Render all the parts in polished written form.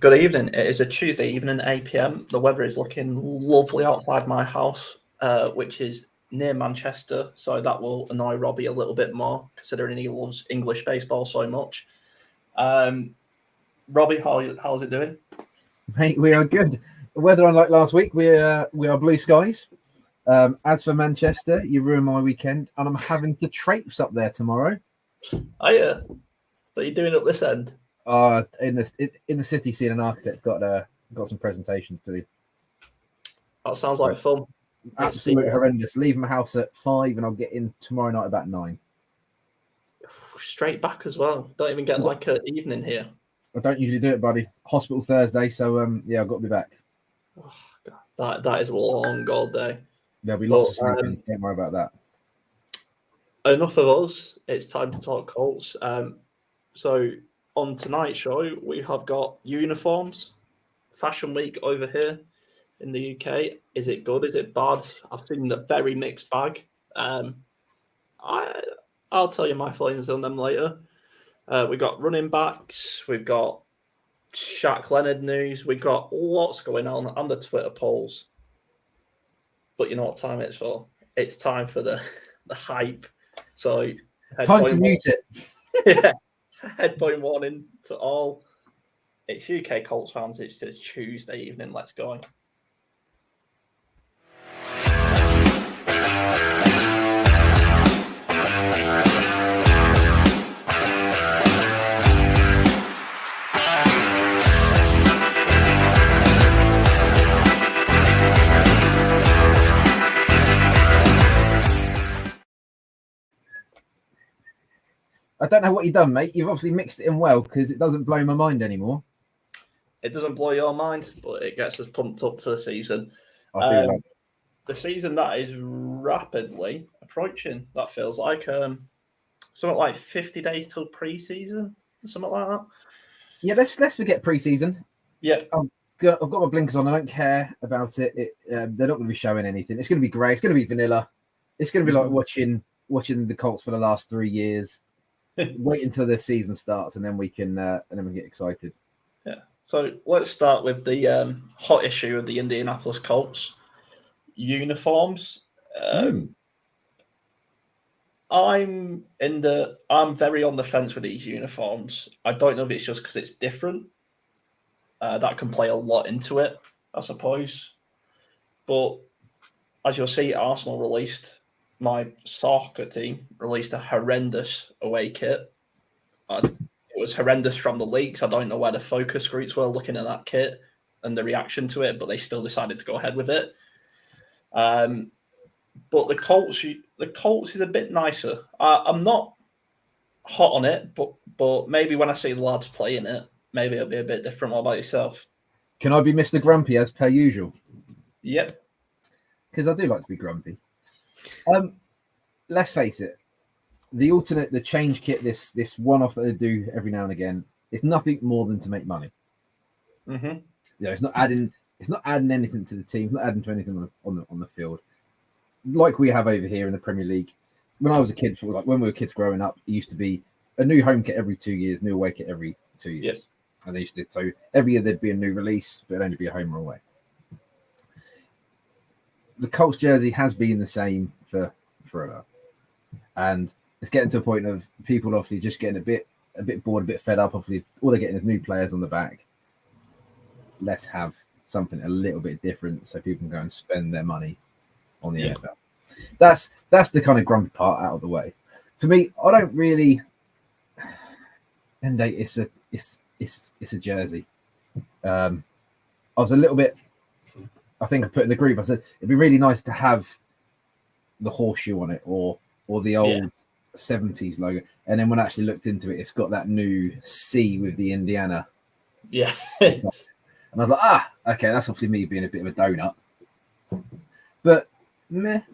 Good evening. It is a Tuesday evening, 8 p.m. The weather is looking lovely outside my house, which is near Manchester. So that will annoy Robbie a little bit more, considering he loves English baseball so much. Robbie, how's it doing? Mate, we are good. The weather, unlike last week, we are blue skies. As for Manchester, you ruined my weekend, and I'm having to traipse up there tomorrow. Are you? What are you doing up this end? In the city, seeing an architect. Got some presentations to do. That sounds like fun. Absolutely horrendous. Leave my house at 5, and I'll get in tomorrow night about 9. Straight back as well. Don't even get like an evening here. I don't usually do it, buddy. Hospital Thursday, so yeah, I've got to be back. Oh, God. That is a long old day. There'll be lots of sleeping. Don't worry about that. Enough of us. It's time to talk Colts. So on tonight's show, we have got uniforms, Fashion Week over here in the UK. Is it good? Is it bad? I've seen a very mixed bag. I'll tell you my feelings on them later. We've got running backs. We've got Shaq Leonard news. We've got lots going on the Twitter polls. But you know what time it's for? It's time for the hype. So time to mute it. Yeah. Headphone warning to all. It's UK Colts fans. It's Tuesday evening. Let's go. I don't know what you've done, mate. You've obviously mixed it in well because it doesn't blow my mind anymore. It doesn't blow your mind, but it gets us pumped up for the season. The season that is rapidly approaching. That feels like something like 50 days till pre-season, something like that. Yeah, let's forget pre-season. Yeah, I've got my blinkers on. I don't care about it. They're not going to be showing anything. It's going to be great. It's going to be vanilla. It's going to be like watching the Colts for the last 3 years. Wait until the season starts, and then we can get excited. Yeah. So let's start with the hot issue of the Indianapolis Colts uniforms. I'm very on the fence with these uniforms. I don't know if it's just because it's different. That can play a lot into it, I suppose. But as you'll see, Arsenal released. My soccer team released a horrendous away kit. It was horrendous from the leaks. I don't know where the focus groups were looking at that kit and the reaction to it, but they still decided to go ahead with it. But the Colts is a bit nicer. I'm not hot on it, but maybe when I see the lads playing it, maybe it'll be a bit different. What about yourself? Can I be Mr. Grumpy as per usual? Yep. Because I do like to be grumpy. Let's face it, the change kit, this one-off that they do every now and again, it's nothing more than to make money. Mm-hmm. Yeah, it's not adding anything to the team, it's not adding to anything on the field, like we have over here in the Premier League. When I was a kid, like when we were kids growing up, it used to be a new home kit every 2 years, new away kit every 2 years. Yes. And they used to, so every year there'd be a new release, but it'd only be a home or away. The Colts jersey has been the same for forever, and it's getting to a point of people obviously just getting a bit bored, a bit fed up. Obviously, all they're getting is new players on the back. Let's have something a little bit different so people can go and spend their money on the NFL. That's the kind of grumpy part out of the way. For me, I don't really. And it's a jersey. I was a little bit. I think I put in the group. I said it'd be really nice to have the horseshoe on it, or the old 70s logo. And then when I actually looked into it, it's got that new C with the Indiana. Yeah. And I was like, okay, that's obviously me being a bit of a donut. But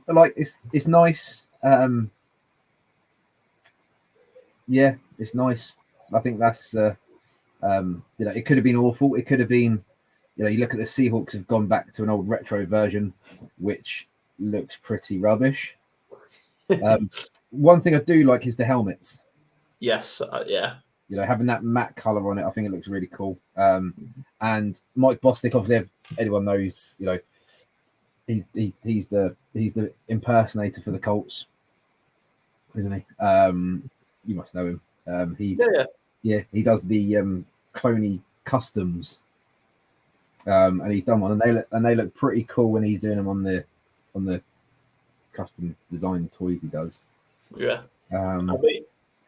like it's nice. Yeah, it's nice. I think that's it could have been awful. It could have been. You look at the Seahawks have gone back to an old retro version, which looks pretty rubbish. One thing I do like is the helmets. Yes, yeah. having that matte color on it, I think it looks really cool. And Mike Bostic, obviously, anyone knows, he's the impersonator for the Colts, isn't he? You must know him. He does the Cloney customs, and he's done one, and they look pretty cool when he's doing them on the custom design toys he does. Yeah,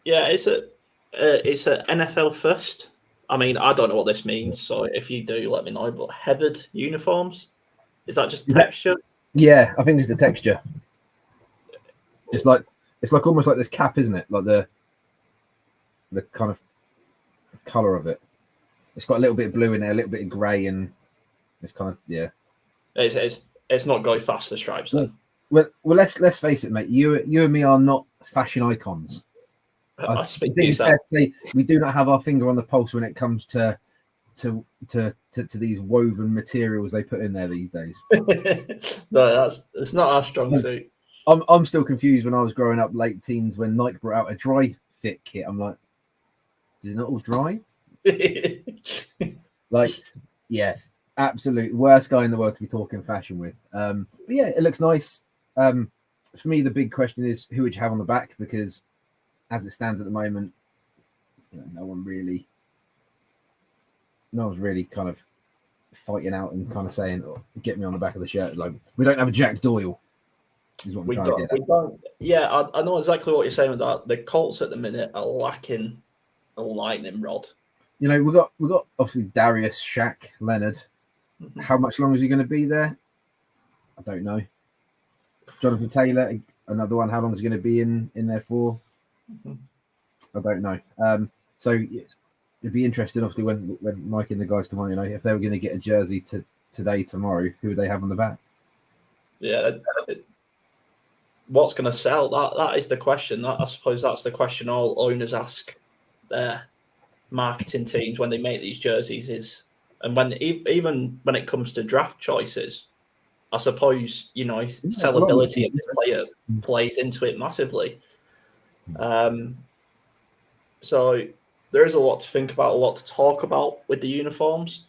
it's a NFL first. I mean, I don't know what this means, so if you do, let me know. But heathered uniforms, is that just texture? Yeah, I think it's the texture. It's like almost like this cap, isn't it? Like the kind of color of it. It's got a little bit of blue in there, a little bit of grey, and it's kind of It's not go faster stripes then. Well, let's face it, mate. You and me are not fashion icons. I think it's fair to say we do not have our finger on the pulse when it comes to these woven materials they put in there these days. No, it's not our strong suit. I'm still confused when I was growing up, late teens, when Nike brought out a dry fit kit. I'm like, is it not all dry? Absolute worst guy in the world to be talking fashion with. But yeah, it looks nice. For me, the big question is who would you have on the back, because as it stands at the moment, no one's really kind of fighting out and kind of saying, get me on the back of the shirt. Like, we don't have a Jack Doyle. Is what I'm trying to get at. We don't. Yeah, I know exactly what you're saying with that. The Colts at the minute are lacking a lightning rod. We got obviously Darius, Shaq, Leonard. Mm-hmm. How much longer is he going to be there? I don't know. Jonathan Taylor, another one. How long is he going to be in there for? Mm-hmm. I don't know. So it'd be interesting, obviously, when Mike and the guys come on. If they were going to get a jersey today, tomorrow, who would they have on the back? Yeah, what's going to sell? That is the question. I suppose that's the question all owners ask their marketing teams when they make these jerseys and even when it comes to draft choices, I suppose sellability of the player plays into it massively. So there is a lot to think about, a lot to talk about with the uniforms.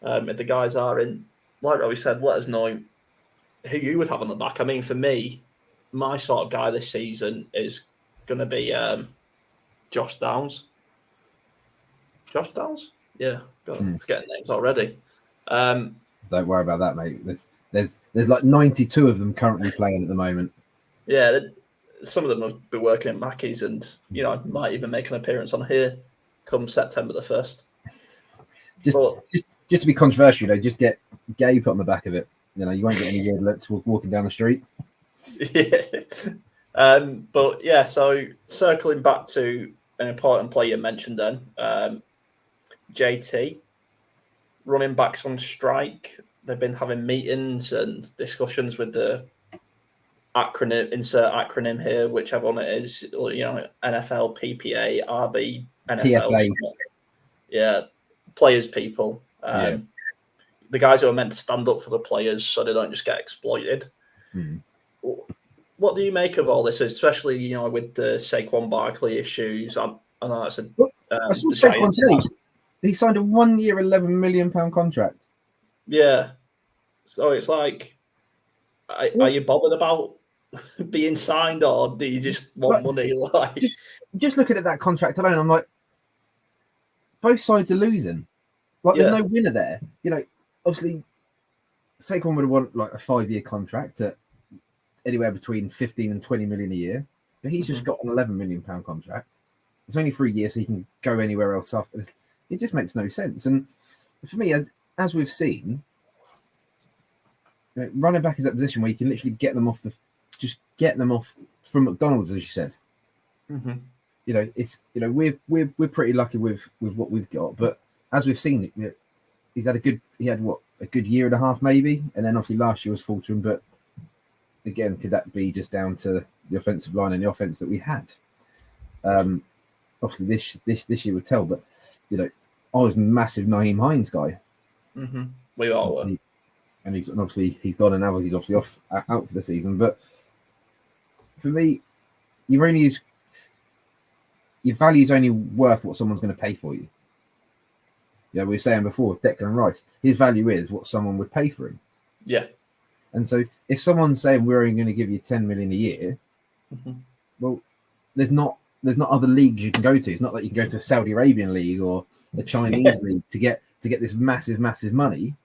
If the guys are in, like Robbie said, let us know who you would have on the back. I mean, for me, my sort of guy this season is going to be Josh Downs. Josh Downs? Yeah, getting names already. Don't worry about that, mate. There's like 92 of them currently playing at the moment. Yeah, some of them have been working at Mackey's and, might even make an appearance on here come September the 1st. Just to be controversial, just get Gay put on the back of it. You won't get any weird looks walking down the street. Yeah. But yeah, so circling back to an important player you mentioned then, JT, running backs on strike. They've been having meetings and discussions with the acronym, insert acronym here, whichever one it is, NFL, PPA, RB, NFL. Yeah, players, people. The guys who are meant to stand up for the players so they don't just get exploited. What do you make of all this, especially, with the Saquon Barkley issues? I know that's I saw Saquon today. He signed a 1 year, £11 million contract. Yeah. So it's like, are you bothered about being signed, or do you just want money? Like, just looking at that contract alone, I'm like, both sides are losing. Like, there's no winner there. Obviously, Saquon would have won like a 5-year contract at anywhere between 15 and 20 million a year, but he's just got an £11 million contract. It's only 3 years, so he can go anywhere else after this. It just makes no sense. And for me, as we've seen, running back is that position where you can literally get them off from McDonald's, as you said. It's we're pretty lucky with what we've got, but as we've seen, he had a good year and a half maybe, and then obviously last year was faltering. But again, could that be just down to the offensive line and the offense that we had? Obviously this year would tell, but I was a massive Naeem Hines guy. We all were. And he's gone, and now he's obviously out for the season. But for me, you've only used your value is only worth what someone's going to pay for you. Yeah, we were saying before, Declan Rice, his value is what someone would pay for him. Yeah. And so if someone's saying we're only going to give you 10 million a year, well, there's not other leagues you can go to. It's not like you can go to a Saudi Arabian league or a Chinese league to get this massive money.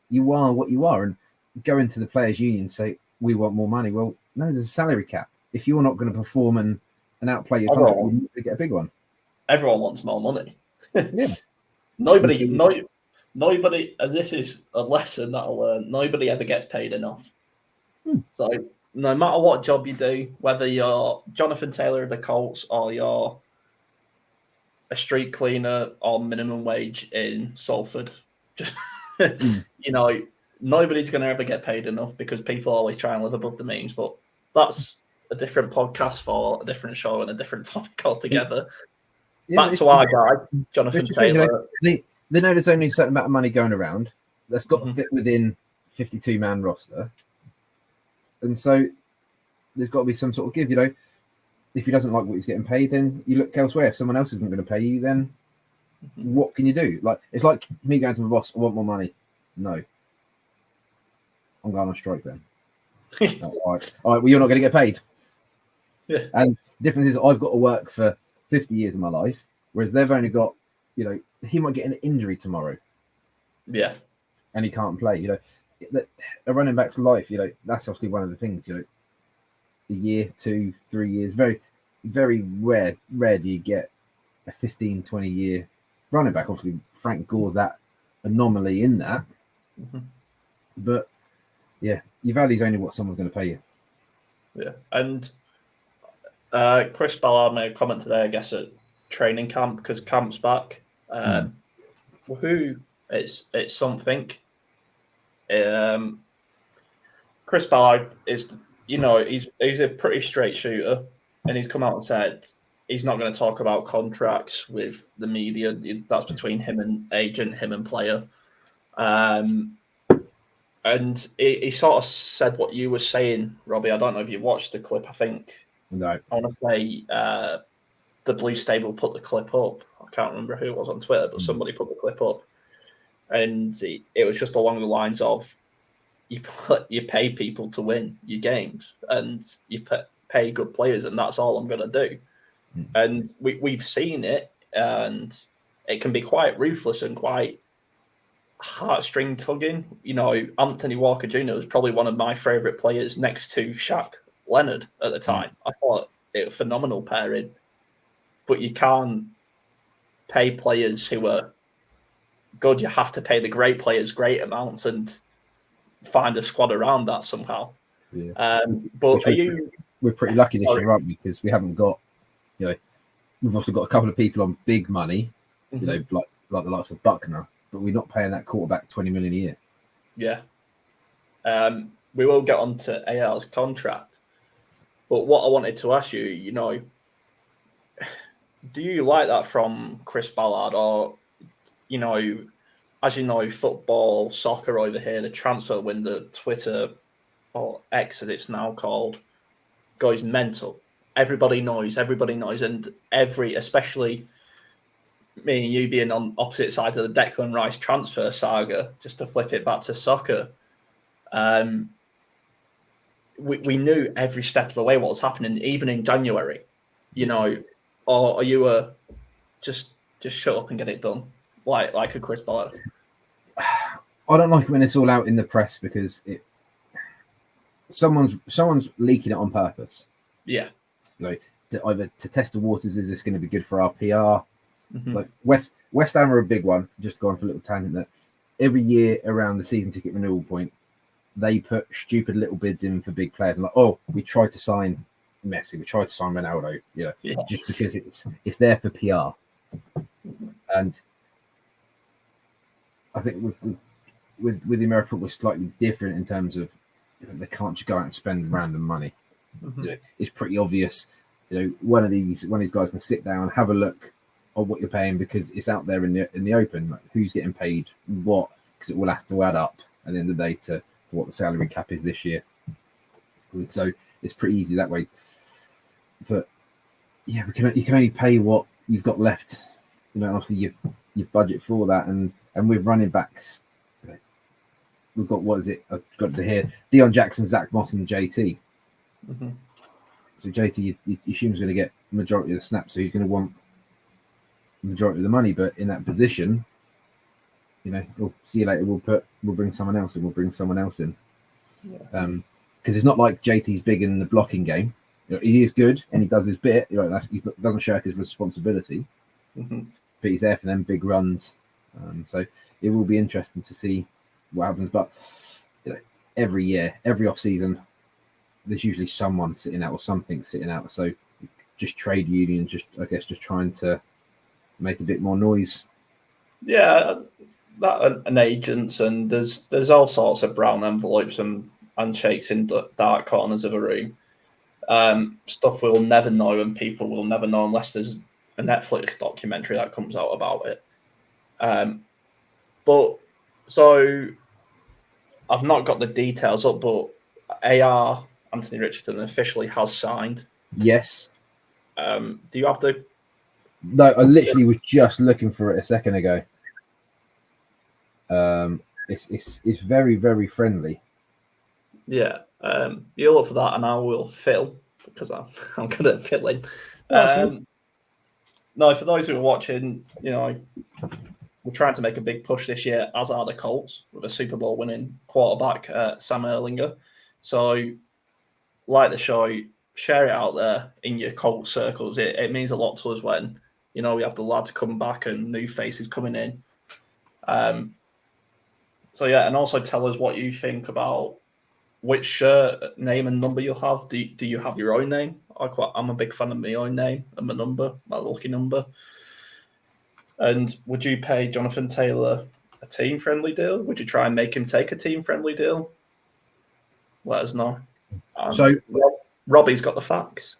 You are what you are, and go into the players' union and say we want more money. Well, no, there's a salary cap. If you're not going to perform and outplay your contract, you're not going to get a big one. Everyone wants more money. Yeah. Nobody, and this is a lesson that I learned, nobody ever gets paid enough. So no matter what job you do, whether you're Jonathan Taylor of the Colts or you're a street cleaner on minimum wage in Salford, just, nobody's going to ever get paid enough because people always try and live above the means. But that's a different podcast for a different show and a different topic altogether. Back to our guy, Jonathan Taylor. They know there's only a certain amount of money going around. That's got to fit within 52-man roster. And so there's got to be some sort of give, If he doesn't like what he's getting paid, then you look elsewhere. If someone else isn't going to pay you, then what can you do? Like, it's like me going to my boss, I want more money. No. I'm going on strike then. All right, well, you're not going to get paid. Yeah. And the difference is I've got to work for 50 years of my life, whereas they've only got, he might get an injury tomorrow. Yeah. And he can't play. A running back's life, that's obviously one of the things, a year, 2, 3 years, very, very rare do you get a 15, 20 year running back. Obviously, Frank Gore's that anomaly in that. But yeah, your value's only what someone's going to pay you. Yeah. And Chris Ballard made a comment today, I guess, at training camp because camp's back. Who it's something. Chris Ballard is, he's a pretty straight shooter, and he's come out and said he's not going to talk about contracts with the media. That's between him and agent, him and player. And he sort of said what you were saying, Robbie. I don't know if you watched the clip. I think no. I want to say the Blue Stable put the clip up. I can't remember who it was on Twitter, but somebody put the clip up. And it was just along the lines of you pay people to win your games and you pay good players, and that's all I'm going to do. And we've seen it, and it can be quite ruthless and quite heartstring tugging. Anthony Walker Jr. was probably one of my favourite players next to Shaq Leonard at the time. I thought it was a phenomenal pairing. But you can't pay players who are good. You have to pay the great players great amounts and find a squad around that somehow. Yeah. But we're pretty lucky this year, aren't we? Because we haven't got, we've also got a couple of people on big money, like the likes of Buckner, but we're not paying that quarterback 20 million a year. Yeah. We will get on to AR's contract. But what I wanted to ask you, do you like that from Chris Ballard, or, as you know, football, soccer over here, the transfer window, Twitter, or X as it's now called, goes mental. Everybody knows, and especially me and you being on opposite sides of the Declan Rice transfer saga, just to flip it back to soccer, we knew every step of the way what was happening, even in January, or are you just shut up and get it done, like a Chris Ballard? I don't like it when it's all out in the press because someone's leaking it on purpose. Yeah. Either to test the waters, is this going to be good for our PR? Like West Ham are a big one. Just going for a little tangent, that every year around the season ticket renewal point, they put stupid little bids in for big players. And we tried to sign Messi, we tried to sign Ronaldo, just because it's there for PR. And I think with the American football, it's slightly different in terms of they can't just go out and spend random money. It's pretty obvious. One of these guys can sit down, have a look at what you're paying because it's out there in the open. Like who's getting paid what, because it will have to add up at the end of the day to what the salary cap is this year. And so it's pretty easy that way. But yeah, you can only pay what you've got left. Obviously you budget for that, and with running backs, we've got what is it? I've got to hear Deion Jackson, Zach Moss, and JT. Mm-hmm. So JT, you assume is going to get majority of the snaps, so he's going to want the majority of the money. But in that position, we'll see you later. We'll bring someone else in. We'll bring someone else in. Yeah. Because it's not like JT's big in the blocking game. He is good and he does his bit. He doesn't shirk his responsibility, Mm-hmm. but he's there for them big runs. So it will be interesting to see what happens. But every year, every off season, there's usually someone sitting out or something sitting out. So just trade unions, just trying to make a bit more noise. Yeah, that and agents, and there's all sorts of brown envelopes and handshakes in dark corners of a room. Stuff we'll never know, and people will never know unless there's a Netflix documentary that comes out about it. But so I've not got the details up, but AR Anthony Richardson officially has signed. Yes. Do you have the? No, I literally was just looking for it a second ago. It's very, very friendly. Yeah. You look for that, and I will fill because I'm good at filling. No, for those who are watching, we're trying to make a big push this year, as are the Colts, with a Super Bowl winning quarterback, Sam Erlinger. So, like the show, share it out there in your Colts circles. It means a lot to us when, we have the lads come back and new faces coming in. So, yeah, and also tell us what you think about which shirt, name and number you'll have. Do you have your own name? I'm a big fan of my own name and my number, my lucky number. And would you pay Jonathan Taylor a team-friendly deal? Would you try and make him take a team-friendly deal? Let us know. And so Robbie's got the facts.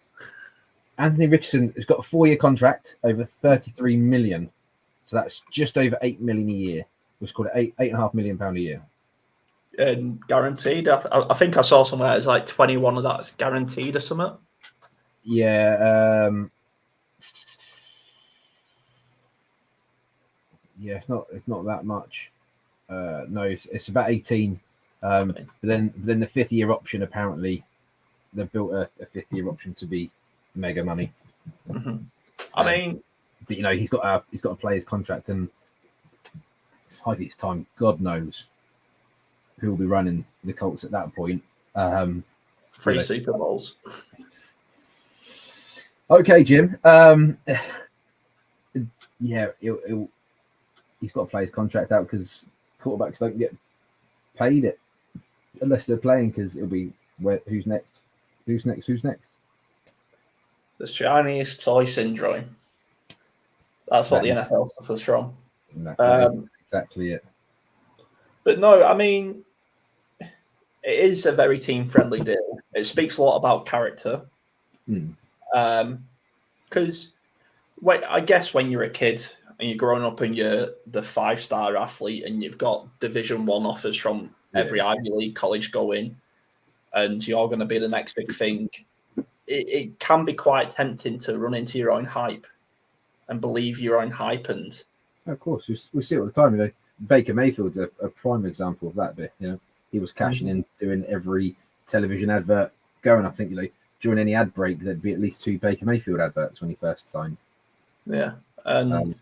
Anthony Richardson has got a 4-year contract over 33 million. So that's just over 8 million a year. Let's call it £8.5 million a year. And guaranteed. I think I saw somewhere it's like 21 of that's guaranteed or something. Yeah. Yeah, it's not that much. No, it's about 18. But then the 5th year option, apparently they've built a 5th year option to be mega money. Mm-hmm. I mean, but he's got to play his contract, and 5 years time, God knows who will be running the Colts at that point. 3 Super Bowls. Okay, Jim. Yeah, he's got to play his contract out because quarterbacks don't get paid it unless they're playing, because it'll be who's next. The Chinese toy syndrome. That's what the NFL suffers from. That is exactly it. But no, I mean, it is a very team-friendly deal. It speaks a lot about character. Because I guess when you're a kid and you're growing up and you're the 5-star athlete and you've got Division 1 offers from every Ivy League college going, and you're going to be the next big thing, it can be quite tempting to run into your own hype and believe your own hype. And of course, we see it all the time. Baker Mayfield's a prime example of that bit. He was cashing in, doing every television advert going. I think during any ad break there'd be at least 2 Baker Mayfield adverts when he first signed. Yeah, and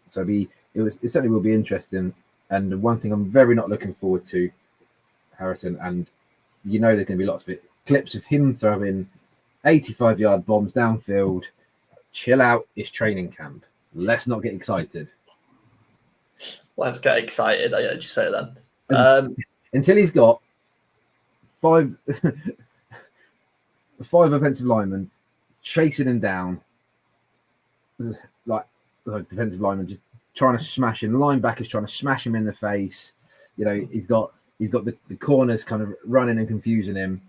so it certainly will be interesting. And one thing I'm very not looking forward to, Harrison, and there's going to be lots of it, clips of him throwing 85-yard bombs downfield. Chill out, it's training camp. Let's not get excited. Let's get excited, I heard you say then. Until he's got 5 offensive linemen chasing him down, like defensive linemen just trying to smash him, linebackers trying to smash him in the face. He's got the corners kind of running and confusing him.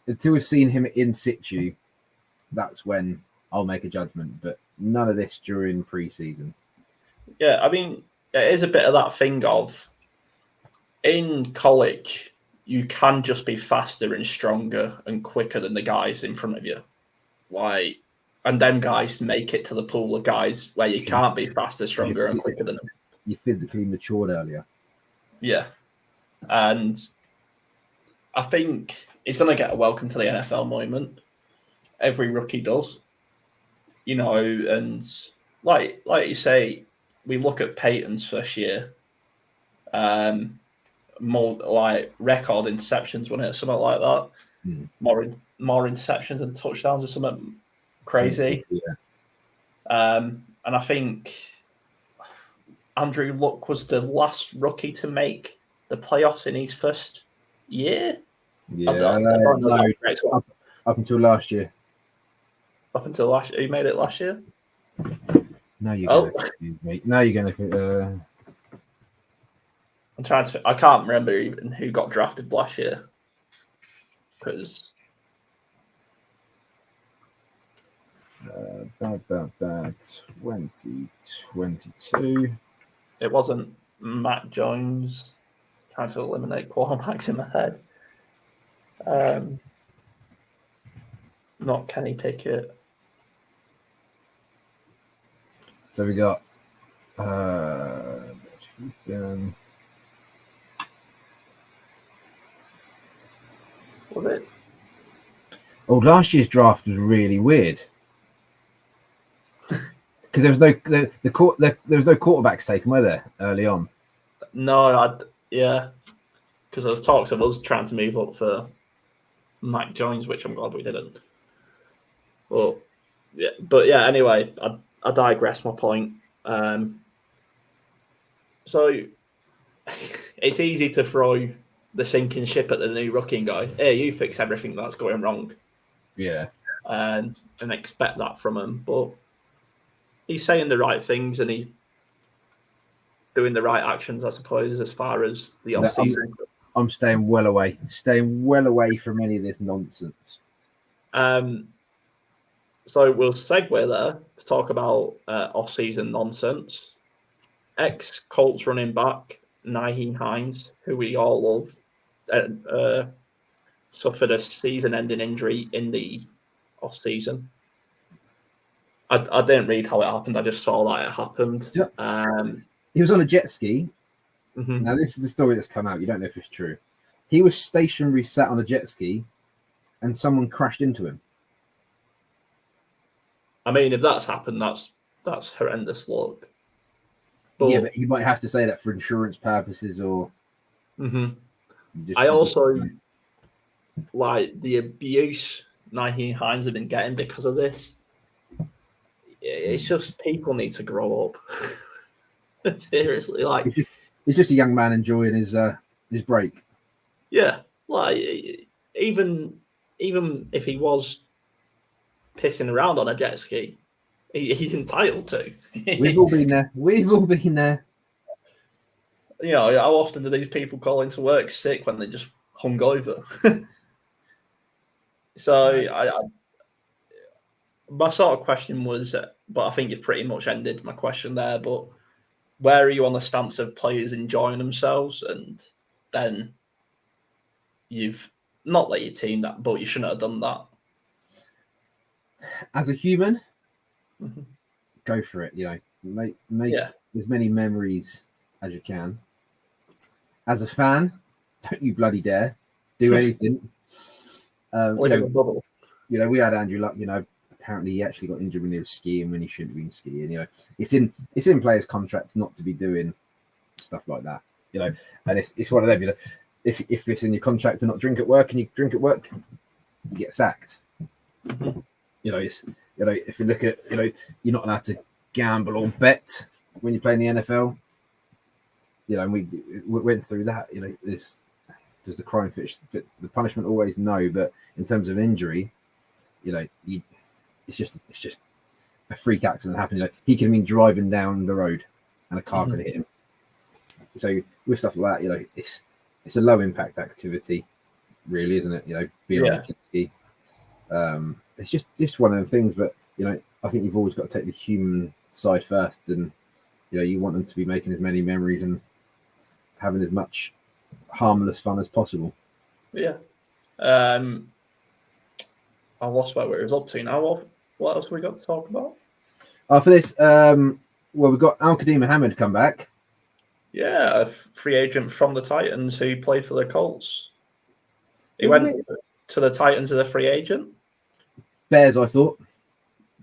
Until we've seen him in situ, that's when I'll make a judgment. But none of this during preseason. Yeah, I mean, it is a bit of that thing of in college, you can just be faster and stronger and quicker than the guys in front of you. Like, And them guys make it to the pool of guys where you can't be faster, stronger, and quicker than them. You physically matured earlier. Yeah. And I think he's going to get a welcome to the NFL moment. Every rookie does. And like you say, we look at Peyton's first year, more like record interceptions, wasn't it? Something like that. More interceptions and touchdowns or something crazy. Yeah. And I think Andrew Luck was the last rookie to make the playoffs in his first year. Yeah, I don't know up until last year. Up until last year, he made it last year. No, you're gonna. No, you're gonna. I'm trying to. I can't remember even who got drafted last year because. 2022. It wasn't Matt Jones. Trying to eliminate quarterbacks in my head. Not Kenny Pickett. So we got Houston. Was it? Oh, last year's draft was really weird because there was no there was no quarterbacks taken, were there, early on? No, because there was talks of us trying to move up for Mac Jones, which I'm glad we didn't. But yeah. Anyway, I digress. My point. So it's easy to throw the sinking ship at the new rookie guy. Hey, you fix everything that's going wrong. Yeah. And expect that from him. But he's saying the right things and he's doing the right actions, I suppose, as far as the off-season. I'm staying well away from any of this nonsense. So we'll segue there to talk about off-season nonsense. Ex-Colts running back Nyheim Hines, who we all love, suffered a season-ending injury in the off-season. I didn't read how it happened. I just saw that it happened. Yep. He was on a jet ski. Mm-hmm. Now, this is the story that's come out. You don't know if it's true. He was stationary sat on a jet ski and someone crashed into him. I mean, if that's happened, that's horrendous luck. Yeah, but you might have to say that for insurance purposes or... Mm-hmm. I also like the abuse Nyheim Hines have been getting because of this. It's just people need to grow up. Seriously, like he's just a young man enjoying his break. Yeah, like even if he was pissing around on a jet ski, he's entitled to. We've all been there. You know, how often do these people call into work sick when they just hungover? So my sort of question was, but I think you've pretty much ended my question there. But where are you on the stance of players enjoying themselves, and then you've not let your team that, but you shouldn't have done that? As a human, mm-hmm. Go for it. You know, make as many memories as you can. As a fan, don't you bloody dare do anything. We had Andrew Luck. Apparently he actually got injured when he was skiing when he shouldn't have been skiing. It's in players' contracts not to be doing stuff like that. And it's one of them. If it's in your contract to not drink at work and you drink at work, you get sacked. Mm-hmm. If you look at you're not allowed to gamble or bet when you play in the NFL. And we went through that. Does the crime fit the punishment? Always no, but in terms of injury, it's just a freak accident happening. He could have been driving down the road and a car could have hit him. So with stuff like that, it's a low impact activity, really, isn't it? Being on a jet ski. It's just one of the things, but I think you've always got to take the human side first, and you want them to be making as many memories and having as much harmless fun as possible. Yeah. I lost where it was up to now. What else have we got to talk about? For this, we've got Al Qadim Mohammed come back. Yeah, a free agent from the Titans who played for the Colts. He went to the Titans as a free agent. Bears, I thought.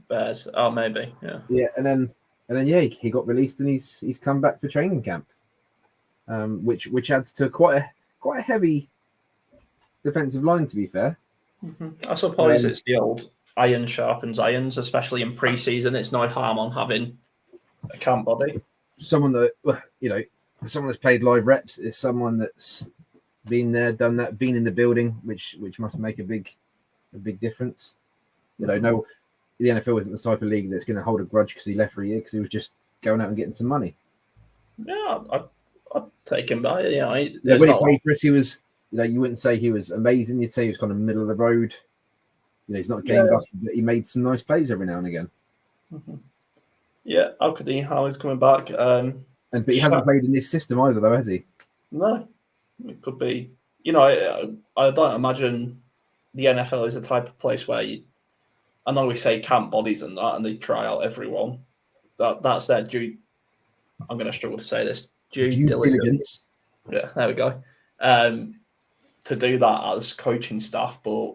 Bears. Oh, maybe. Yeah. Yeah, and then yeah, he got released and he's come back for training camp, which adds to quite a heavy defensive line. To be fair, I suppose it's the old iron sharpens irons, especially in pre-season. It's no harm on having a camp body. Someone that someone that's played live reps is someone that's been there, done that, been in the building, which must make a big difference. No, the NFL isn't the type of league that's going to hold a grudge because he left for a year because he was just going out and getting some money. Yeah, I'd take him back. When he played for us, he was, you wouldn't say he was amazing. You'd say he was kind of middle of the road. He's not a game buster, but he made some nice plays every now and again. Yeah, Al Qadim Howard's coming back. But he hasn't played in this system either, though, has he? No, it could be. I don't imagine the NFL is the type of place where I know we say camp bodies and that, and they try out everyone. That's their due. I'm going to struggle to say this. Due diligence. Yeah, there we go. To do that as coaching staff, but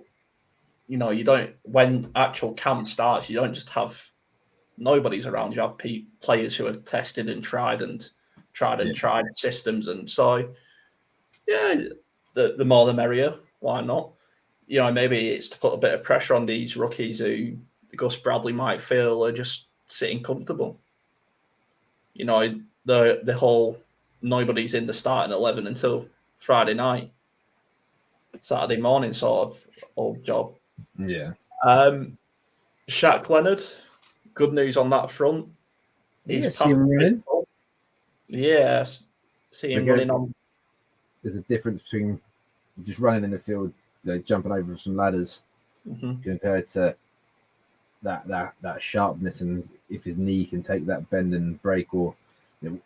you don't. When actual camp starts, you don't just have nobody's around. You have players who have tested and tried systems, and so the more the merrier. Why not? Maybe it's to put a bit of pressure on these rookies who Gus Bradley might feel are just sitting comfortable. The whole nobody's in the starting 11 until Friday night, Saturday morning sort of old job. Yeah. Shaq Leonard, good news on that front. He's see him running. Yes, see him running on. There's a difference between just running in the field, jumping over some ladders, compared to that sharpness, and if his knee can take that bend and break, or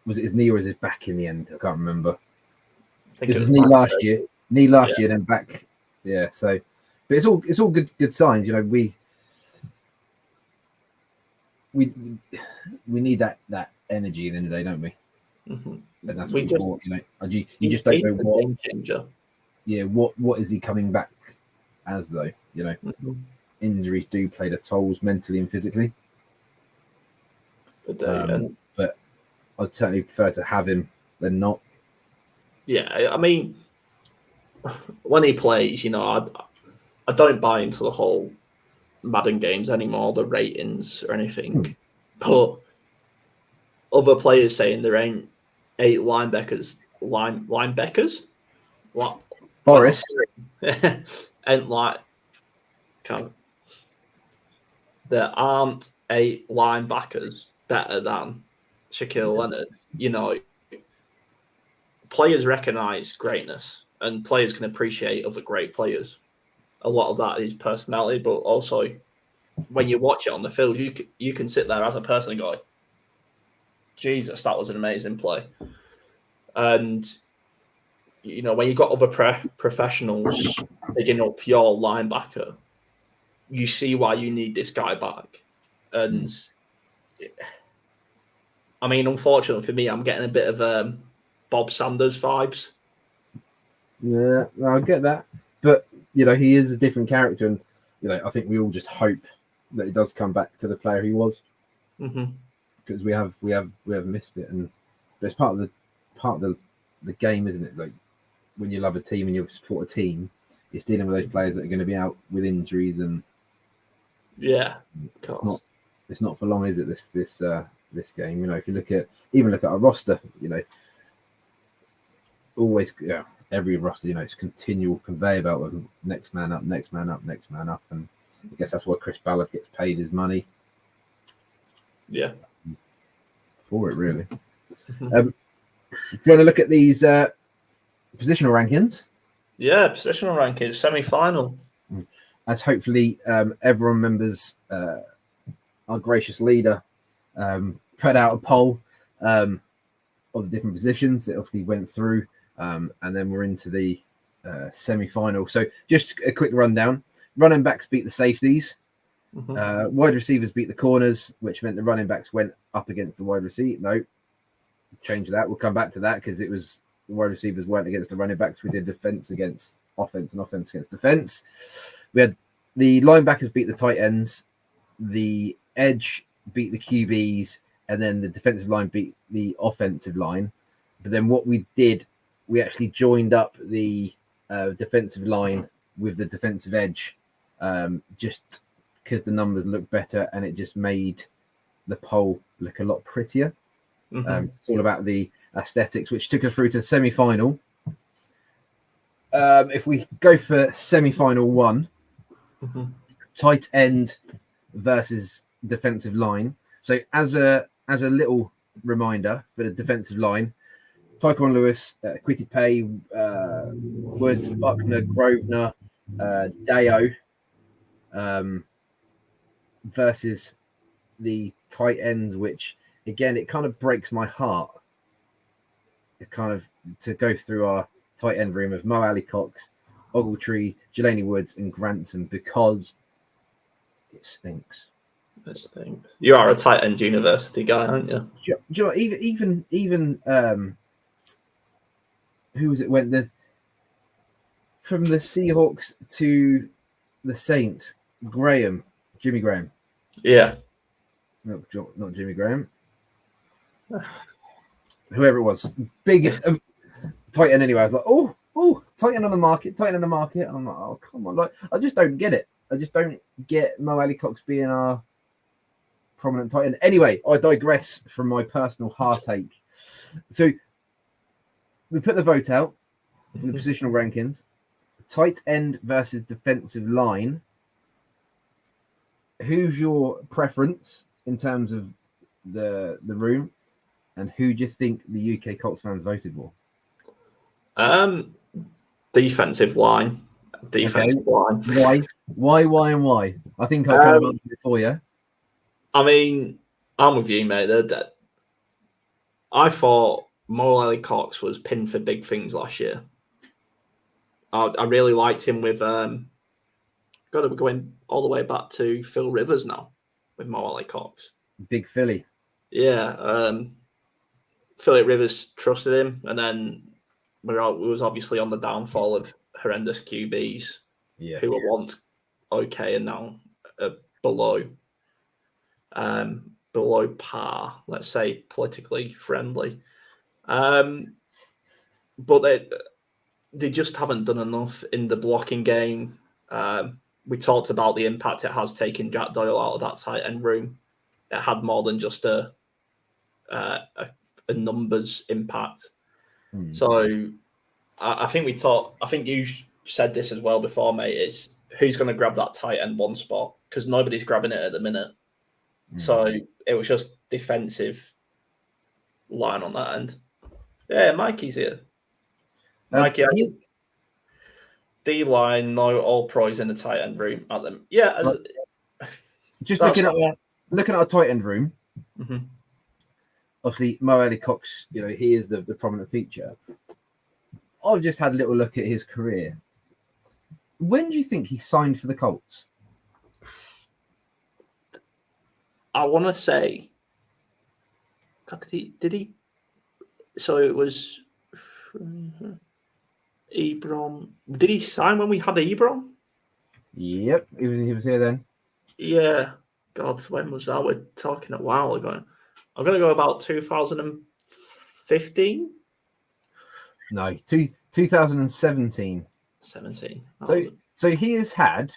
was it his knee or his back in the end? I can't remember. It was his knee last year. Year, then back. Yeah. So, but it's all good signs. We need that energy at the end of the day, don't we? And that's what you just don't know what changer. Yeah, what is he coming back as though? Injuries do play the tolls mentally and physically. But I'd certainly prefer to have him than not. Yeah, I mean, when he plays, I don't buy into the whole Madden games anymore, the ratings or anything. But other players saying there ain't 8 linebackers. What? Boris. And there aren't 8 linebackers better than Shaquille Leonard. Players recognize greatness, and players can appreciate other great players. A lot of that is personality, but also when you watch it on the field, you can sit there as a person and go, Jesus, that was an amazing play. And when you've got other professionals picking up your linebacker, you see why you need this guy back. And I mean, unfortunately for me, I'm getting a bit of Bob Sanders vibes. Yeah, I get that, but he is a different character, and I think we all just hope that he does come back to the player he was, because we have missed it, and but it's part of the game, isn't it? Like when you love a team and you support a team, it's dealing with those players that are going to be out with injuries, and it's not for long, is it? This game, if you look at our roster, always every roster, it's continual conveyor belt of next man up, next man up, next man up, and I guess that's why Chris Ballard gets paid his money. Yeah, for it really. Do you want to look at these positional rankings? Yeah, positional rankings, semi-final. As hopefully everyone remembers, our gracious leader put out a poll of the different positions that obviously went through, and then we're into the semi-final. So just a quick rundown. Running backs beat the safeties. Wide receivers beat the corners, which meant the running backs went up against the wide receiver. No, change that. We'll come back to that because it was the wide receivers weren't against the running backs. We did defense against offense and offense against defense. We had the linebackers beat the tight ends, the edge beat the QBs, and then the defensive line beat the offensive line. But then what we did, we actually joined up the defensive line with the defensive edge, just because the numbers looked better and it just made the poll look a lot prettier. It's all about the aesthetics, which took us through to the semi-final. If we go for semi-final one, tight end versus defensive line. So as a little reminder for the defensive line, Tyquan Lewis, Quitty Pay, Woods, Buckner, Grosvenor, Deo, versus the tight ends, which again, it kind of breaks my heart. It kind of to go through our tight end room of Mo Alley Cox, Ogletree, Jelani Woods, and Granson because it stinks. It stinks. You are a tight end university guy, aren't you? Do you know, even who was it? Went from the Seahawks to the Saints. Jimmy Graham. Yeah. No, not Jimmy Graham. Whoever it was, big tight end. Anyway, I was like, oh, tight end on the market. And I'm like, oh, come on, like I just don't get it. I just don't get Mo Alley Cox being our prominent tight end. Anyway, I digress from my personal heartache. So we put the vote out for the positional rankings. Tight end versus defensive line. Who's your preference in terms of the room, and who do you think the UK Colts fans voted for? Defensive line. Why? Why? I think I kind of answered it for you. I mean, I'm with you, mate. They're dead. I thought Mo Alley Cox was pinned for big things last year. I really liked him with got to be going all the way back to Phil Rivers now with Mo Alley Cox. Big Philly. Yeah. Philip Rivers trusted him, and then we was obviously on the downfall of horrendous QBs who were once okay and now below par, let's say politically friendly. But they just haven't done enough in the blocking game. We talked about the impact it has taken Jack Doyle out of that tight end room. It had more than just a numbers impact. So I think you said this as well before, mate, is who's going to grab that tight end one spot, because nobody's grabbing it at the minute. So it was just defensive line on that end. Yeah, Mikey's here. Mikey, D-line, no all pros in the tight end room at them. Yeah. Just looking at our tight end room, obviously Mo Alley Cox, he is the prominent feature. I've just had a little look at his career. When do you think he signed for the Colts? I want to say, God, did he? So it was Ebron. Did he sign when we had Ebron? Yep, he was here then. Yeah. God, when was that? We're talking a while ago. I'm going to go about 2015. No, 2017. 17. So he has had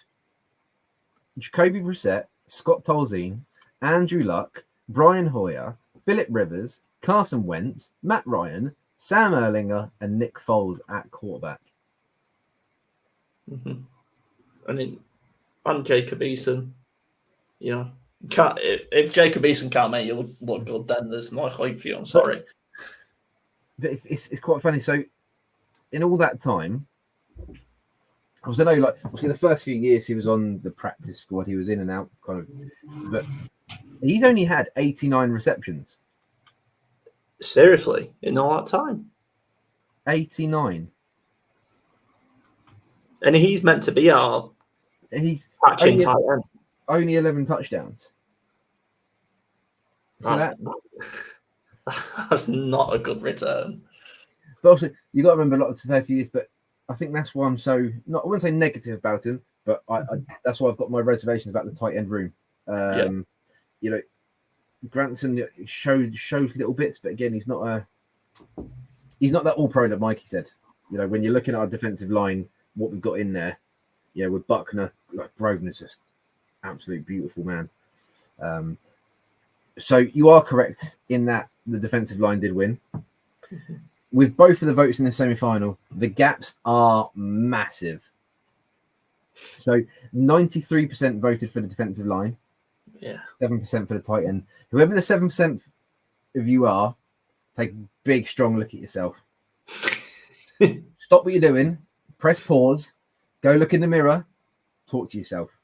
Jacoby Brissett, Scott Tolzien, Andrew Luck, Brian Hoyer, Philip Rivers, Carson Wentz, Matt Ryan, Sam Erlinger, and Nick Foles at quarterback. And Jacob Eason. If Jacob Eason can't make you look good, then there's no hope for you. I'm sorry. But it's quite funny. So in all that time, obviously the first few years he was on the practice squad, he was in and out kind of, but he's only had 89 receptions. Seriously, in all that time? 89. And he's meant to be our catching tight end. only 11 touchdowns. So that's not a good return. But also, you got to remember a lot of the fair few years. But I think that's why I'm so not. I wouldn't say negative about him, but that's why I've got my reservations about the tight end room. You know, Granson shows little bits, but again, he's not that all pro that Mikey said. You know, when you're looking at our defensive line, what we've got in there, with Buckner, like Grosvenor's just absolute beautiful man. So you are correct in that the defensive line did win. With both of the votes in the semi-final, the gaps are massive. So 93% voted for the defensive line. 7% for the tight end. Whoever the 7% of you are, take a big, strong look at yourself. Stop what you're doing. Press pause. Go look in the mirror. Talk to yourself.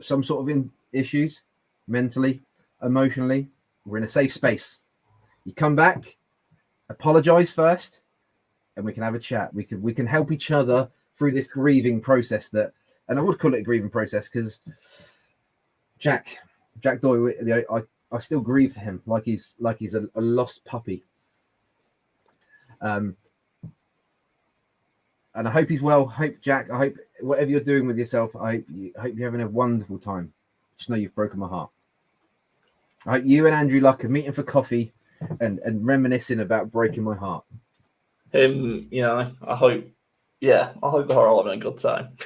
Some sort of issues, mentally, emotionally. We're in a safe space. You come back, apologize first, and we can have a chat. We can help each other through this grieving process and I would call it a grieving process because Jack Doyle, I still grieve for him like he's a lost puppy. And I hope he's well. Jack, I hope whatever you're doing with yourself, I hope you're having a wonderful time. Just know you've broken my heart. I hope you and Andrew Luck are meeting for coffee and reminiscing about breaking my heart. I hope they're all having a good time.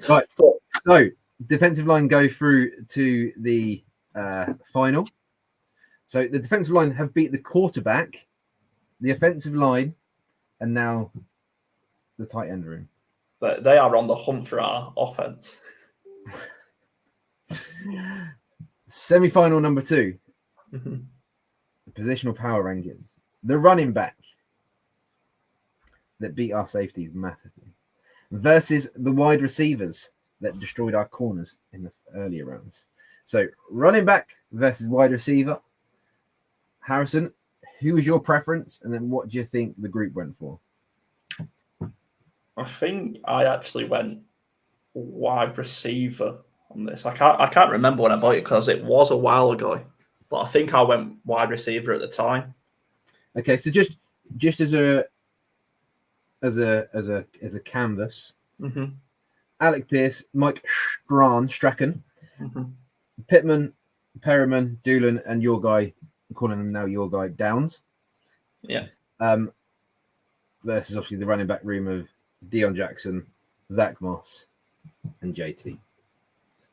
Right. So defensive line go through to the final. So the defensive line have beat the quarterback, the offensive line, and now the tight end room. But they are on the hunt for our offense. Semi-final number 2. The positional power rankings. The running back that beat our safeties massively versus the wide receivers that destroyed our corners in the earlier rounds. So running back versus wide receiver. Harrison, who was your preference? And then what do you think the group went for? I think I actually went wide receiver on this. I can't remember when I voted because it was a while ago, but I think I went wide receiver at the time. Okay, so just as a canvas, Alec Pierce, Mike Strachan, Pittman, Perriman, Doolan, and your guy, I'm calling him now your guy, Downs. Yeah. Versus obviously the running back room of Deion Jackson, Zach Moss, and JT.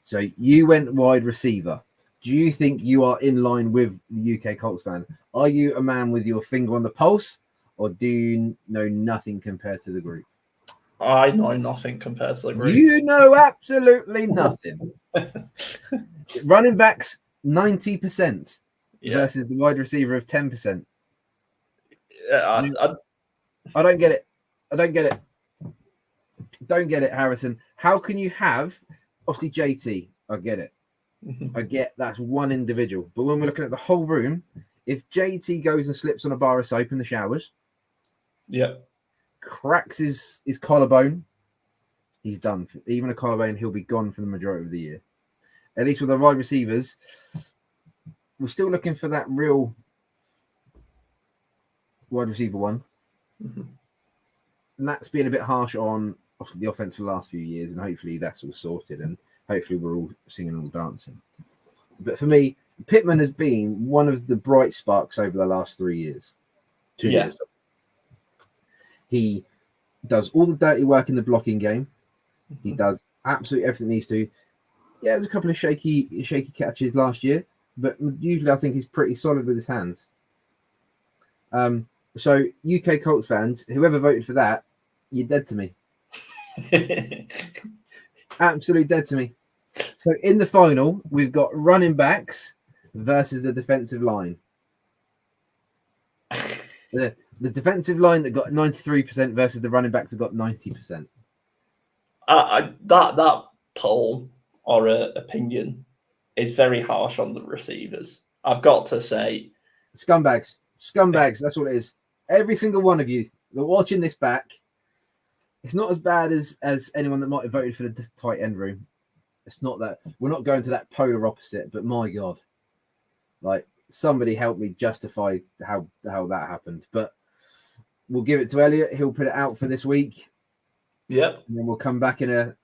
So you went wide receiver. Do you think you are in line with the UK Colts fan? Are you a man with your finger on the pulse, or do you know nothing compared to the group? I know nothing compared to the group. You know absolutely nothing. Running backs 90% versus the wide receiver of 10%. I don't get it. Don't get it, Harrison. How can you have, obviously, JT? I get it. I get that's one individual. But when we're looking at the whole room, if JT goes and slips on a bar of soap in the showers, cracks his collarbone, he's done. Even a collarbone, he'll be gone for the majority of the year. At least with the wide receivers, we're still looking for that real wide receiver one. And that's been a bit harsh on the offense for the last few years, and hopefully that's all sorted, and hopefully we're all singing and all dancing. But for me, Pittman has been one of the bright sparks over the last 3 years. 2 years. He does all the dirty work in the blocking game. He does absolutely everything he needs to. Yeah, there's a couple of shaky catches last year, but usually I think he's pretty solid with his hands. So UK Colts fans, whoever voted for that, you're dead to me. Absolutely dead to me. So in the final, we've got running backs versus the defensive line. The defensive line that got 93% versus the running backs that got 90%. That poll or opinion is very harsh on the receivers. I've got to say, scumbags. That's what it is. Every single one of you that are watching this back, it's not as bad as anyone that might have voted for the tight end room. it's not that we're not going to that polar opposite. But my God, like somebody help me justify how that happened. But we'll give it to Elliot. He'll put it out for this week. Yep. And then we'll come back in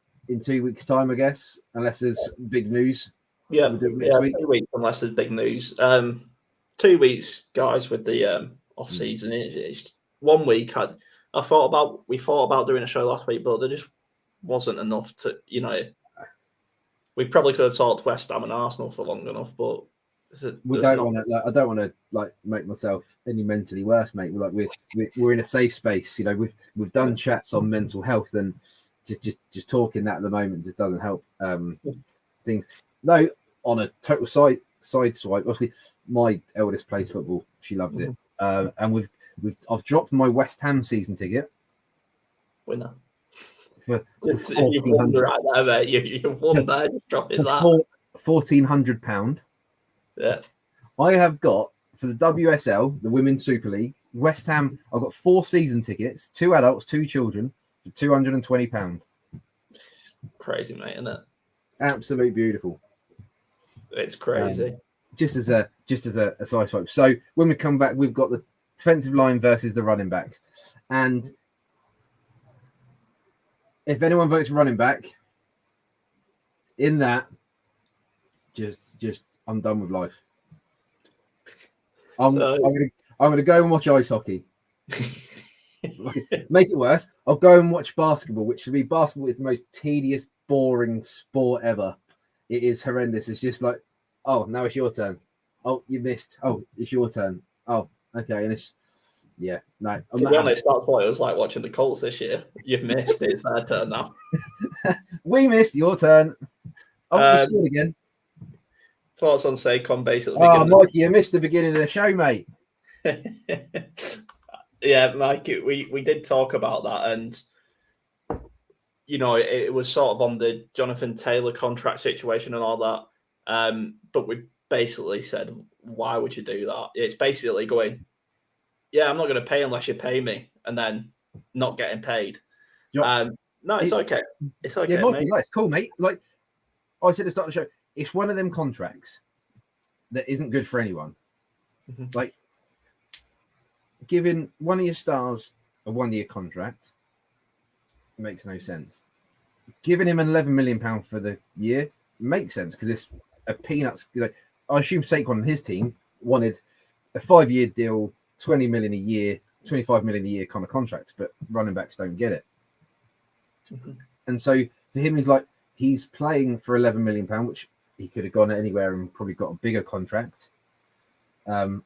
2 weeks' time, I guess, unless there's big news. Yeah, We'll do it next week. 2 weeks unless there's big news. 2 weeks, guys, with the off season. It's 1 week. We thought about doing a show last week, but there just wasn't enough to, we probably could have talked West Ham and Arsenal for long enough, but I don't want to like make myself any mentally worse, mate. We're in a safe space. We've done chats on mental health, and just talking that at the moment just doesn't help things. No, on a total side swipe. Obviously, my eldest plays football; she loves it, and I've dropped my West Ham season ticket. Winner. For you won right there, mate. You won there, just dropping that. £1,400. Yeah. I have got for the WSL, the Women's Super League, West Ham. I've got 4 season tickets, 2 adults, 2 children, for £220. Crazy, mate, isn't it? Absolutely beautiful. It's crazy. Just as a side swipe. So when we come back, we've got the defensive line versus the running backs, and if anyone votes running back, in that, just I'm done with life. I'm gonna go and watch ice hockey. Make it worse, I'll go and watch basketball, which for me, basketball is the most tedious, boring sport ever. It is horrendous. It's just like, oh, now it's your turn. Oh, you missed. Oh, it's your turn. Oh, okay. And it's no. To be honest, that's what it was like watching the Colts this year. You've missed. It's their turn now. We missed. Your turn. Oh, you scored again. Thoughts on Saquon basically. Oh, Mikey, you missed the beginning of the show, mate. Yeah, Mikey, we did talk about that, and it was sort of on the Jonathan Taylor contract situation and all that. But we basically said, why would you do that? It's basically going, yeah, I'm not going to pay unless you pay me, and then not getting paid. No, it's okay. It's okay, yeah, Mikey, mate. No, it's cool, mate. Like I said at the start of the show, it's one of them contracts that isn't good for anyone. Mm-hmm. Like giving one of your stars a 1-year contract makes no sense. Giving him an £11 million for the year makes sense because it's a peanuts. I assume Saquon and his team wanted a 5-year deal, 20 million a year, 25 million a year kind of contract, but running backs don't get it. Mm-hmm. And so for him, he's playing for £11 million, which he could have gone anywhere and probably got a bigger contract. But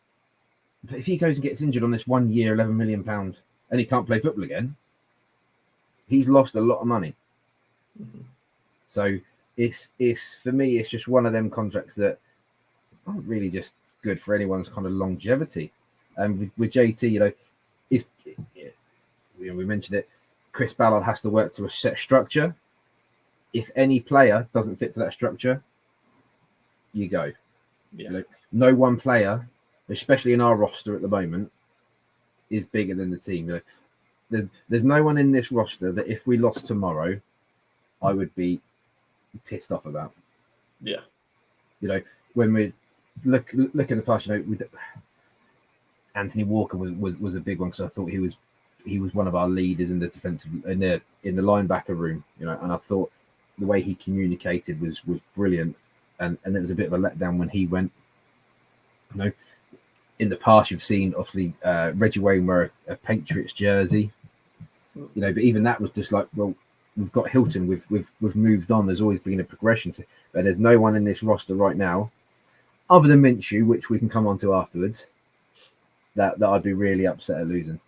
if he goes and gets injured on this 1 year, £11 million, and he can't play football again, he's lost a lot of money. Mm-hmm. So it's for me, it's just one of them contracts that aren't really just good for anyone's kind of longevity. And with JT, we mentioned it, Chris Ballard has to work to a set structure. If any player doesn't fit to that structure, you go. Yeah. No one player, especially in our roster at the moment, is bigger than the team. There's no one in this roster that if we lost tomorrow, I would be pissed off about. Yeah. When we look in the past, Anthony Walker was a big one because I thought he was one of our leaders in the defensive in the linebacker room. And I thought the way he communicated was brilliant, and it was a bit of a letdown when he went. In the past, you've seen obviously Reggie Wayne wear a Patriots jersey, but even that was just like, well, we've got Hilton, we've moved on. There's always been a progression, but there's no one in this roster right now, other than Minshew, which we can come on to afterwards, that I'd be really upset at losing.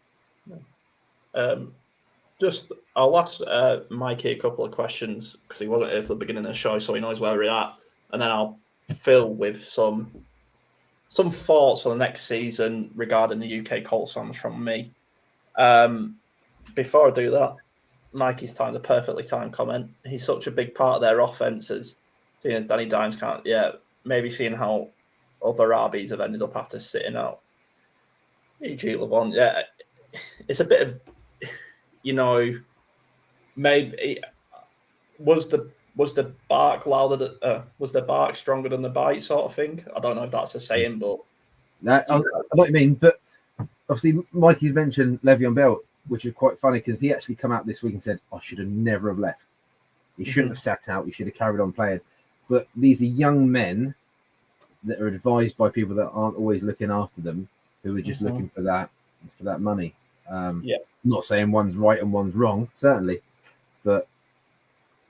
I'll ask Mikey a couple of questions because he wasn't here for the beginning of the show, so he knows where we're at, and then I'll fill with some thoughts on the next season regarding the UK Colts fans from me. Before I do that, Mikey's timed a perfectly timed comment. He's such a big part of their offenses, seeing as Danny Dimes can't. Yeah, maybe seeing how other RBs have ended up after sitting out. E.G. Levon, yeah, it's a bit of, maybe was the was the bark louder? Was the bark stronger than the bite, sort of thing? I don't know if that's a saying, but I know what you mean. But obviously, Mike, you mentioned Le'Veon Bell, which is quite funny because he actually come out this week and said, "I should have never have left. He shouldn't have sat out. He should have carried on playing." But these are young men that are advised by people that aren't always looking after them, who are just looking for that money. Yeah. Not saying one's right and one's wrong, certainly, but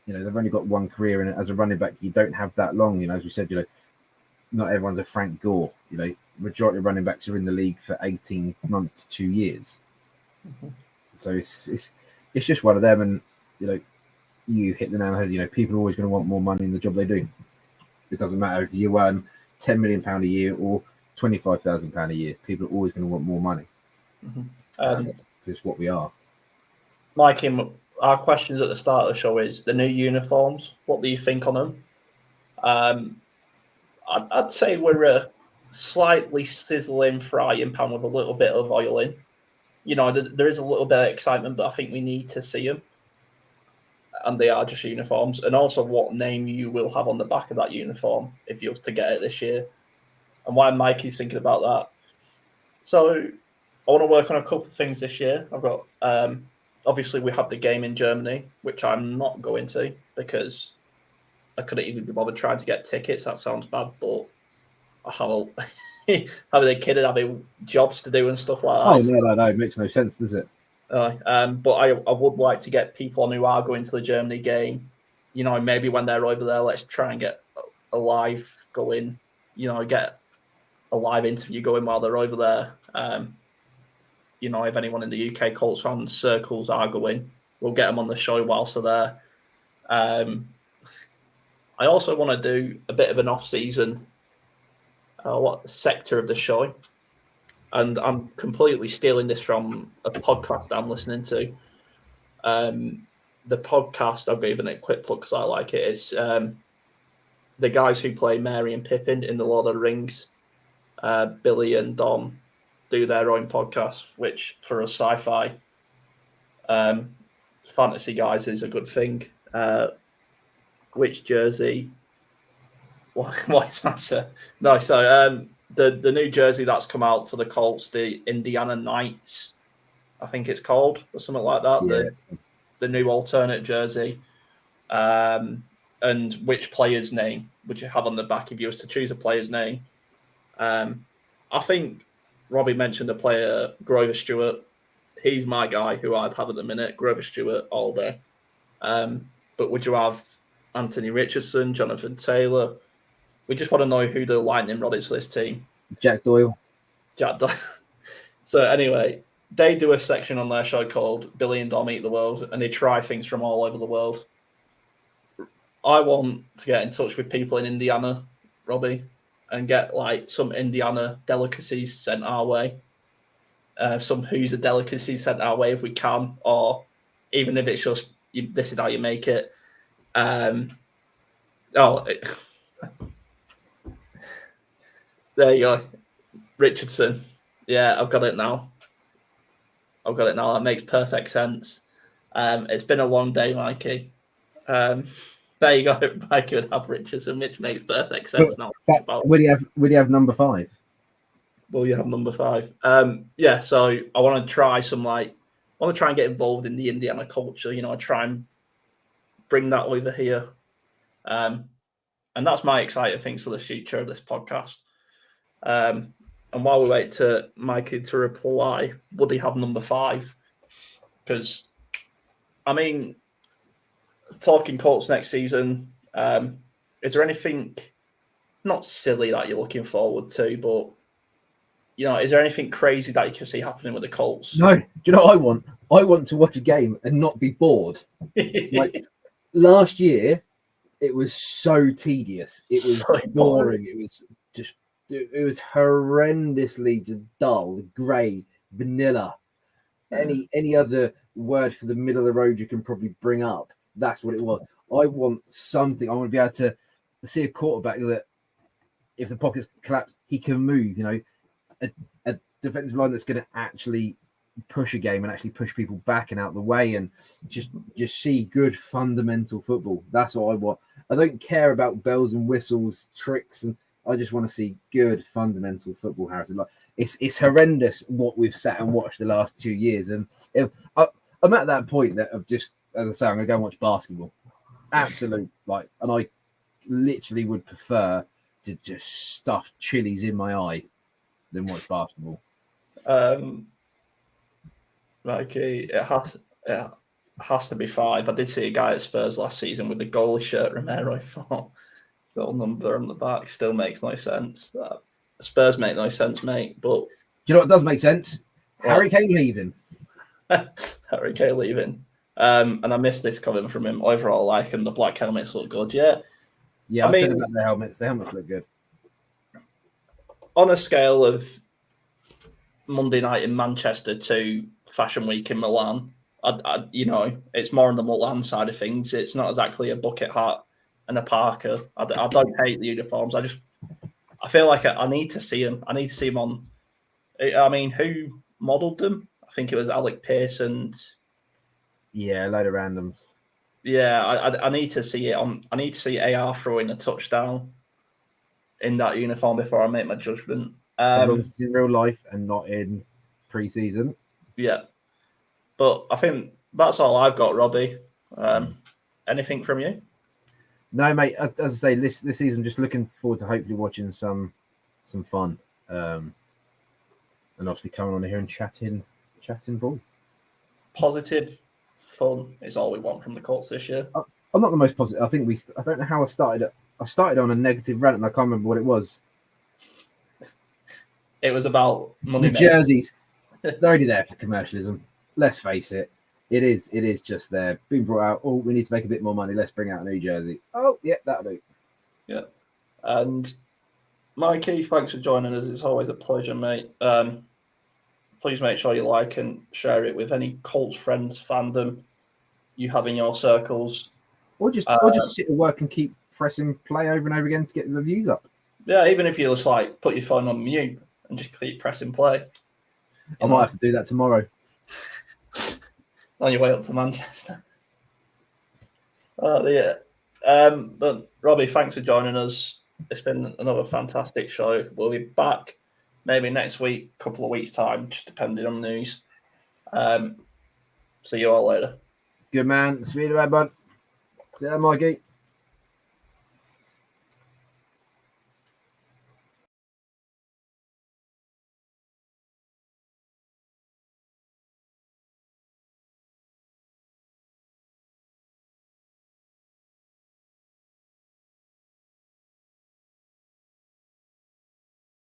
they've only got one career in it as a running back. You don't have that long, as we said. Not everyone's a Frank Gore. Majority of running backs are in the league for 18 months to 2 years. So it's just one of them, and you hit the nail on the head. People are always going to want more money in the job they do. It doesn't matter if you earn £10 million a year or £25,000 a year. People are always going to want more money. It's what we are. Mike, our questions at the start of the show is the new uniforms. What do you think on them? I'd say we're a slightly sizzling frying pan with a little bit of oil in. There is a little bit of excitement, but I think we need to see them. And they are just uniforms. And also what name you will have on the back of that uniform if you was to get it this year. And why Mikey's thinking about that. So I want to work on a couple of things this year. I've got, obviously we have the game in Germany, which I'm not going to because I couldn't even be bothered trying to get tickets. That sounds bad, but I have having a kid and having jobs to do and stuff like that. Oh, no. It makes no sense, does it? But I would like to get people on who are going to the Germany game. Maybe when they're over there, let's try and get a live going. Get a live interview going while they're over there. If anyone in the UK Colts fan circles are going, we'll get them on the show whilst they're there. I also want to do a bit of an off-season sector of the show. And I'm completely stealing this from a podcast I'm listening to. The podcast, I've given it a quick plug because I like it, is the guys who play Merry and Pippin in the Lord of the Rings. Billy and Dom do their own podcast, which for a sci-fi fantasy guys is a good thing. Which jersey? Why is that? No, so the new jersey that's come out for the Colts, the Indiana Knights, I think it's called, or something like that. Yeah. The new alternate jersey. And which player's name would you have on the back if you was to choose a player's name? I think Robbie mentioned the player Grover Stewart. He's my guy who I'd have at the minute. Grover Stewart all day. But would you have Anthony Richardson, Jonathan Taylor? We just want to know who the lightning rod is for this team. Jack Doyle. So anyway, they do a section on their show called Billy and Dom Eat the World, and they try things from all over the world. I want to get in touch with people in Indiana, Robbie, and get some Indiana delicacies sent our way. Some Who's a delicacy sent our way if we can, or even if it's just this is how you make it. There you go. Richardson. Yeah, I've got it now. That makes perfect sense. It's been a long day, Mikey. There you go. Mikey would have Richardson, which makes perfect sense now. Would he have number 5? Will you have number 5? Yeah, so I want to try and get involved in the Indiana culture, try and bring that over here. And that's my exciting things for the future of this podcast. And while we wait to Mikey to reply, would he have number 5? Because, talking Colts next season, is there anything not silly that you're looking forward to, but is there anything crazy that you can see happening with the Colts? No. Do you know what I want? I want to watch a game and not be bored. Last year, it was so tedious. It was so boring. It was horrendously just dull, grey, vanilla. Any other word for the middle of the road you can probably bring up. That's what it was. I want something. I want to be able to see a quarterback that, if the pockets collapse, he can move. A defensive line that's going to actually push a game and actually push people back and out the way and just see good fundamental football. That's what I want. I don't care about bells and whistles, tricks, and I just want to see good fundamental football, Harrison. Like it's horrendous what we've sat and watched the last 2 years, and I'm at that point that of just, as I say, I'm gonna go and watch basketball. Absolute and I literally would prefer to just stuff chilies in my eye than watch basketball. It has to be 5. I did see a guy at Spurs last season with the goalie shirt, Romero. I thought his little number on the back still makes no sense. Spurs make no sense, mate. But do you know what does make sense? Harry Kane leaving. Harry Kane leaving. And I missed this coming from him. Overall, like him. The black helmets look good. Yeah. I mean, said about the helmets. The helmets look good. On a scale of Monday night in Manchester to Fashion Week in Milan, it's more on the Milan side of things. It's not exactly a bucket hat and a parka. I don't hate the uniforms. I feel like I need to see them. I need to see them on. I mean, who modelled them? I think it was Alec Pearce and. Yeah, a load of randoms. Yeah, I need to see it on. I need to see AR throwing a touchdown in that uniform before I make my judgment. As long as it's in real life and not in pre-season. Yeah, but I think that's all I've got, Robbie. Anything from you? No, mate. As I say, this season, just looking forward to hopefully watching some fun, and obviously coming on here and chatting ball. Positive fun is all we want from the Colts this year. I'm not the most positive. I think I don't know how I started. I started on a negative rant and I can't remember what it was. It was about money. The jerseys. They're already there for commercialism. Let's face it. It is just there. Being brought out. Oh, we need to make a bit more money. Let's bring out a new jersey. Oh, yeah, that'll do. Yeah. And Mikey, thanks for joining us. It's always a pleasure, mate. Please make sure you like and share it with any Colts friends, fandom you have in your circles. Or just sit at work and keep pressing play over and over again to get the views up. Yeah, even if you just put your phone on mute and just keep pressing play. I might have to do that tomorrow. On your way up to Manchester. Yeah. But Robbie, thanks for joining us. It's been another fantastic show. We'll be back maybe next week, couple of weeks' time, just depending on news. See you all later. Good man. See you later, bud. Yeah, Mikey.